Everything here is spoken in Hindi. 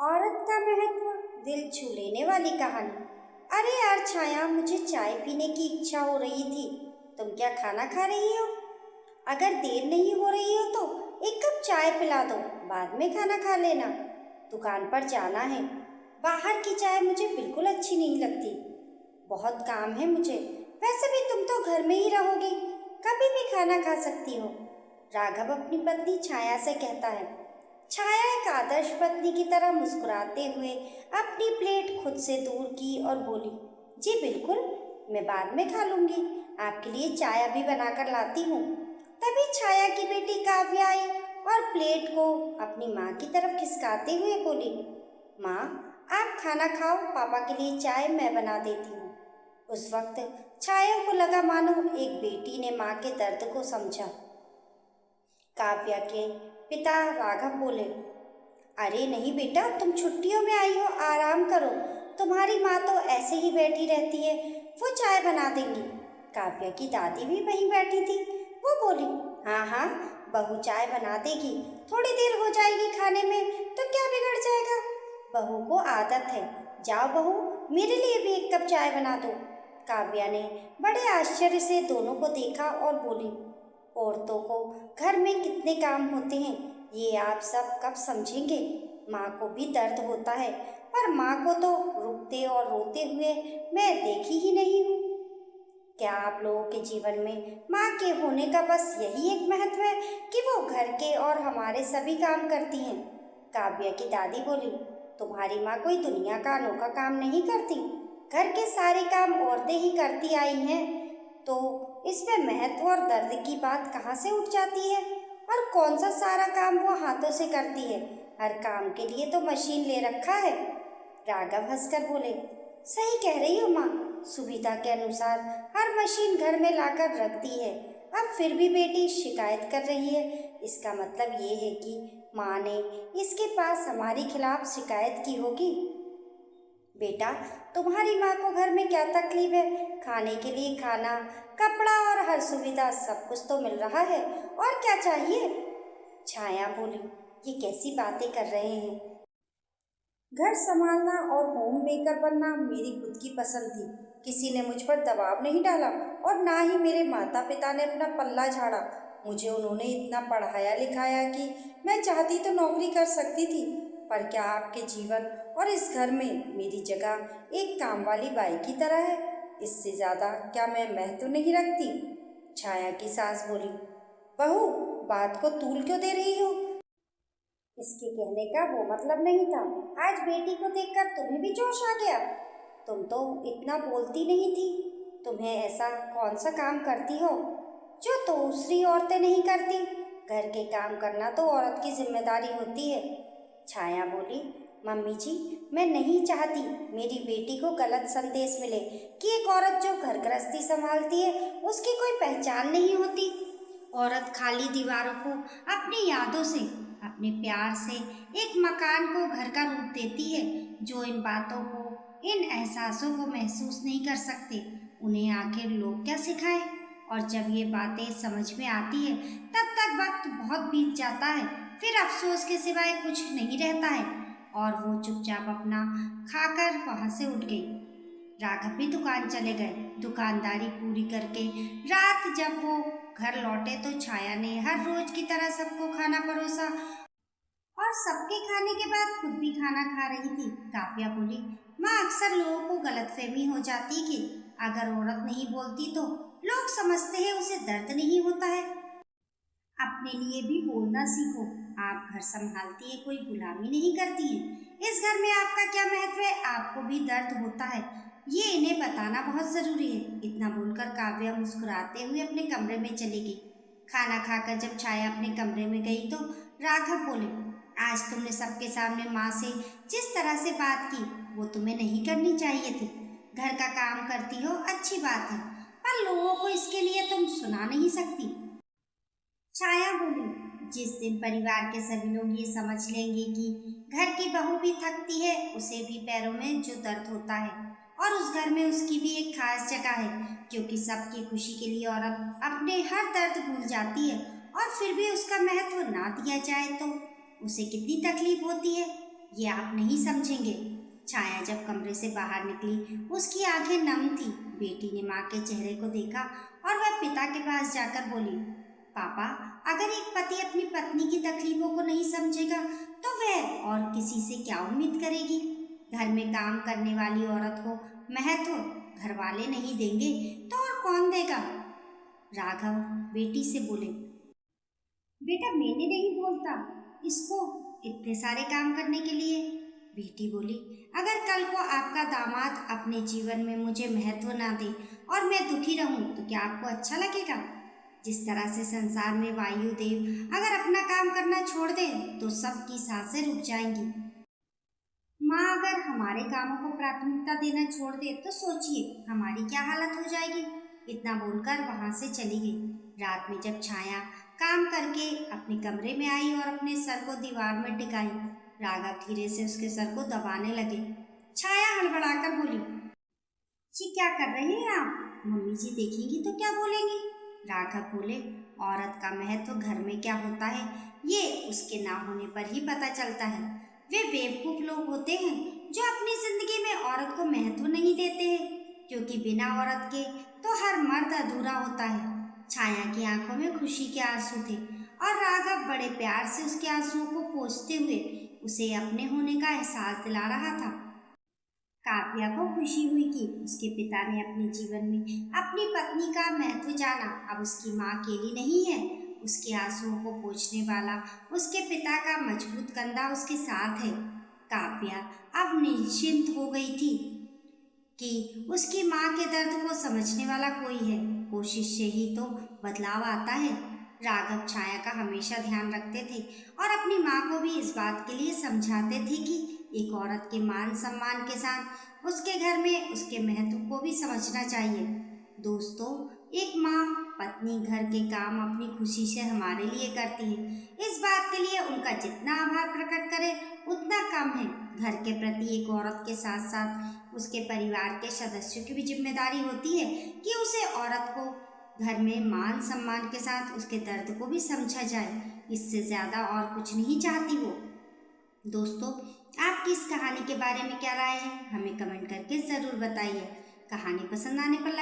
औरत का महत्व, दिल छू लेने वाली कहानी। अरे यार छाया, मुझे चाय पीने की इच्छा हो रही थी। तुम क्या खाना खा रही हो? अगर देर नहीं हो रही हो तो एक कप चाय पिला दो, बाद में खाना खा लेना। दुकान पर जाना है। बाहर की चाय मुझे बिल्कुल अच्छी नहीं लगती। बहुत काम है मुझे। वैसे भी तुम तो घर में ही रहोगी, कभी भी खाना खा सकती हो। राघव अपनी पत्नी छाया से कहता है। छाया एक आदर्श पत्नी की तरह मुस्कुराते हुए अपनी प्लेट खुद से दूर की और बोली, जी बिल्कुल, मैं बाद में खा लूंगी। आपके लिए चाय अभी बनाकर लाती हूँ। तभी छाया की बेटी काव्या आई और प्लेट को अपनी माँ की तरफ खिसकाते हुए बोली, माँ आप खाना खाओ, पापा के लिए चाय मैं बना देती हूँ। उस वक्त छाया को लगा मानो एक बेटी ने माँ के दर्द को समझा। काव्या के पिता राघव बोले, अरे नहीं बेटा, तुम छुट्टियों में आई हो, आराम करो। तुम्हारी माँ तो ऐसे ही बैठी रहती है, वो चाय बना देंगी। काव्या की दादी भी वहीं बैठी थी। वो बोली, हाँ हाँ, बहू चाय बना देगी, थोड़ी देर हो जाएगी खाने में, तो क्या बिगड़ जाएगा। बहू को आदत है। जाओ बहू, मेरे लिए भी एक कप चाय बना दो। काव्या ने बड़े आश्चर्य से दोनों को देखा और बोली, औरतों को घर में कितने काम होते हैं, ये आप सब कब समझेंगे। माँ को भी दर्द होता है, पर माँ को तो रुकते और रोते हुए मैं देखी ही नहीं हूँ। क्या आप लोगों के जीवन में माँ के होने का बस यही एक महत्व है कि वो घर के और हमारे सभी काम करती हैं? काव्या की दादी बोली, तुम्हारी माँ कोई दुनिया का अनोखा काम नहीं करती, घर के सारे काम औरतें ही करती आई हैं, तो इसमें महत्व और दर्द की बात कहाँ से उठ जाती है? और कौन सा सारा काम वो हाथों से करती है? हर काम के लिए तो मशीन ले रखा है। राघव हंसकर बोले, सही कह रही हो माँ, सुविधा के अनुसार हर मशीन घर में लाकर रख दी है। अब फिर भी बेटी शिकायत कर रही है, इसका मतलब ये है कि माँ ने इसके पास हमारे खिलाफ शिकायत की होगी। बेटा, तुम्हारी माँ को घर में क्या तकलीफ है? खाने के लिए खाना, कपड़ा और हर सुविधा सब कुछ तो मिल रहा है, और क्या चाहिए? छाया बोली, ये कैसी बातें कर रहे हैं? घर संभालना और होम मेकर बनना मेरी खुद की पसंद थी। किसी ने मुझ पर दबाव नहीं डाला और ना ही मेरे माता पिता ने अपना पल्ला झाड़ा। मुझे उन्होंने इतना पढ़ाया लिखाया कि मैं चाहती तो नौकरी कर सकती थी। पर क्या आपके जीवन और इस घर में मेरी जगह एक काम वाली बाई की तरह है? इससे ज़्यादा क्या मैं महत्व नहीं रखती? छाया की सास बोली, बहू बात को तूल क्यों दे रही हो? इसके कहने का वो मतलब नहीं था। आज बेटी को देखकर तुम्हें भी जोश आ गया। तुम तो इतना बोलती नहीं थी। तुम्हें ऐसा कौन सा काम करती हो जो दूसरी औरतें नहीं करती? घर के काम करना तो औरत की जिम्मेदारी होती है। छाया बोली, मम्मी जी, मैं नहीं चाहती मेरी बेटी को गलत संदेश मिले कि एक औरत जो घर गृहस्थी संभालती है उसकी कोई पहचान नहीं होती। औरत खाली दीवारों को अपनी यादों से, अपने प्यार से एक मकान को घर का रूप देती है। जो इन बातों को, इन एहसासों को महसूस नहीं कर सकते, उन्हें आखिर लोग क्या सिखाएं? और जब ये बातें समझ में आती है तब तक वक्त बहुत बीत जाता है, फिर अफसोस के सिवाय कुछ नहीं रहता है। और वो चुपचाप अपना खाकर वहाँ से उठ गई। राघव भी दुकान चले गए। दुकानदारी पूरी करके रात जब वो घर लौटे तो छाया ने हर रोज की तरह सबको खाना परोसा और सबके खाने के बाद खुद भी खाना खा रही थी। काव्या बोली, माँ अक्सर लोगों को गलतफहमी हो जाती कि अगर औरत नहीं बोलती तो लोग समझते हैं उसे दर्द नहीं होता है। अपने लिए भी बोलना सीखो। आप घर संभालती है, कोई गुलामी नहीं करती है। इस घर में आपका क्या महत्व है, आपको भी दर्द होता है, ये इन्हें बताना बहुत जरूरी है। इतना बोलकर काव्या मुस्कुराते हुए अपने कमरे में चली गई। खाना खाकर जब छाया अपने कमरे में गई तो राघव बोले, आज तुमने सबके सामने माँ से जिस तरह से बात की वो तुम्हें नहीं करनी चाहिए थी। घर का काम करती हो, अच्छी बात है, पर लोगों को इसके लिए तुम सुना नहीं सकती। छाया बोली, जिस दिन परिवार के सभी लोग ये समझ लेंगे कि घर की बहू भी थकती है, उसे भी पैरों में जो दर्द होता है, और उस घर में उसकी भी एक खास जगह है, क्योंकि सबकी खुशी के लिए औरत अपने हर दर्द भूल जाती है, और फिर भी उसका महत्व ना दिया जाए तो उसे कितनी तकलीफ होती है। ये आप नहीं समझेंगे। छाया जब कमरे से बाहर निकली उसकी आंखें नम थी। बेटी ने माँ के चेहरे को देखा और वह पिता के पास जाकर बोली, पापा, अगर एक पति अपनी पत्नी की तकलीफों को नहीं समझेगा तो वह और किसी से क्या उम्मीद करेगी। घर में काम करने वाली औरत को महत्व घर वाले नहीं देंगे तो और कौन देगा। राघव बेटी से बोले, बेटा मैंने नहीं बोलता इसको इतने सारे काम करने के लिए। बेटी बोली, अगर कल को आपका दामाद अपने जीवन में मुझे महत्व ना दे और मैं दुखी रहूं तो क्या आपको अच्छा लगेगा। जिस तरह से संसार में वायुदेव अगर अपना काम करना छोड़ दे तो सबकी सांसें रुक जाएंगी। माँ अगर हमारे कामों को प्राथमिकता देना छोड़ दे तो सोचिए हमारी क्या हालत हो जाएगी। इतना बोलकर वहां से चली गई। रात में जब छाया काम करके अपने कमरे में आई और अपने सर को दीवार में टिकाई, राघव धीरे से उसके सर को दबाने लगे। छाया हड़बड़ाकर बोली, जी क्या कर रहे हैं आप? मम्मी जी देखेंगी तो क्या बोलेंगी। राघव बोले, औरत का महत्व घर में क्या होता है ये उसके ना होने पर ही पता चलता है। वे बेवकूफ लोग होते हैं जो अपनी जिंदगी में औरत को महत्व नहीं देते हैं, क्योंकि बिना औरत के तो हर मर्द अधूरा होता है। छाया की आंखों में खुशी के आंसू थे और राघव बड़े प्यार से उसके आंसुओं को पोंछते हुए उसे अपने होने का एहसास दिला रहा था। काव्या को खुशी हुई कि उसके पिता ने अपने जीवन में अपनी पत्नी का महत्व जाना। अब उसकी माँ अकेली नहीं है, उसके आंसुओं को पोंछने वाला उसके पिता का मजबूत कंधा उसके साथ है। काव्या अब निश्चिंत हो गई थी कि उसकी माँ के दर्द को समझने वाला कोई है। कोशिश से ही तो बदलाव आता है। राघव छाया का हमेशा ध्यान रखते थे और अपनी माँ को भी इस बात के लिए समझाते थे कि एक औरत के मान सम्मान के साथ उसके घर में उसके महत्व को भी समझना चाहिए। दोस्तों, एक माँ पत्नी घर के काम अपनी खुशी से हमारे लिए करती है। इस बात के लिए उनका जितना आभार प्रकट करे उतना कम है। घर के प्रति एक औरत के साथ साथ उसके परिवार के सदस्यों की भी जिम्मेदारी होती है कि उसे औरत को घर में मान सम्मान के साथ उसके दर्द को भी समझा जाए। इससे ज़्यादा और कुछ नहीं चाहती वो। दोस्तों, आपकी इस कहानी के बारे में क्या राय है हमें कमेंट करके ज़रूर बताइए। कहानी पसंद आने पर